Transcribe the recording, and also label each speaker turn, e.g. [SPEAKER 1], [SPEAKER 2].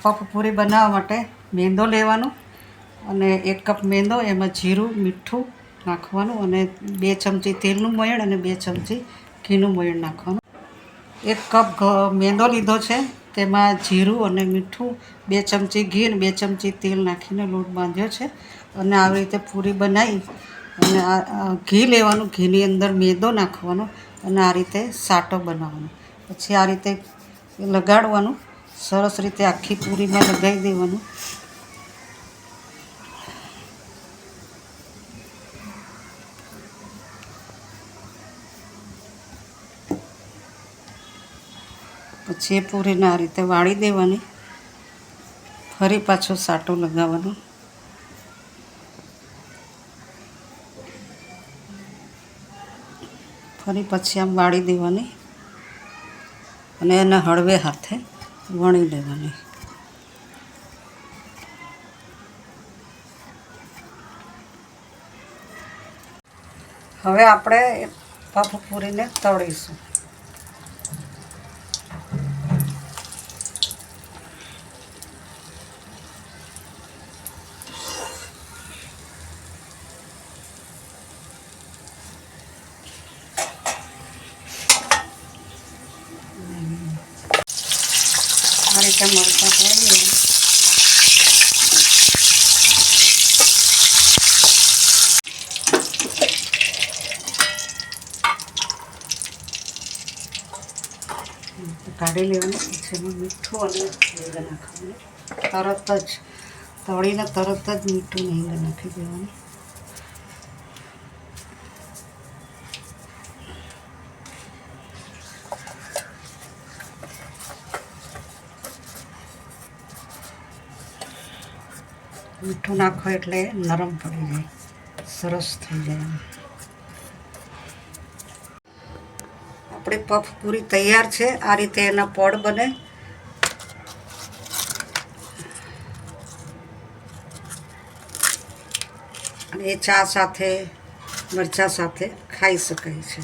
[SPEAKER 1] પફપૂરી બનાવવા માટે મેંદો લેવાનો અને 1 કપ મેંદો, એમાં જીરું મીઠું નાખવાનું અને 2 ચમચી તેલનું મોયણ અને 2 ચમચી ઘીનું મોયણ નાખવાનું. 1 કપ મેંદો લીધો છે, તેમાં જીરું અને મીઠું, 2 ચમચી ઘી અને 2 ચમચી તેલ નાખીને લોટ બાંધ્યો છે. અને આવી રીતે પૂરી બનાવી અને ઘી લેવાનું, ઘીની અંદર મેંદો નાખવાનો અને આ રીતે સાટો બનાવવાનો. પછી આ રીતે લગાડવાનું, સરસ રીતે આખી પૂરીમાં લગાવી દેવાનું. પછી એ પૂરીને આ રીતે વાળી દેવાની, ફરી પાછો સાટો લગાવવાનો. ફરી પછી આમ વાળી દેવાની અને એને હળવે હાથે વણી લેવાની. હવે આપણે પફપૂરીને તળીશું. આ રીતે મરચાં તળી લેવું. કાઢી લેવાનું, પછી એમાં મીઠું અને હિંગ નાખવાનું. તરત જ તળીને તરત જ મીઠું અને હિંગ નાખી દેવાનું. મીઠું નાખો એટલે નરમ પડી જાય, સરસ થઈ જાય. આપણી પફપૂરી તૈયાર છે. આ રીતે એના પડ બને. અને એ ચા સાથે, મરચાં સાથે ખાઈ શકાય છે.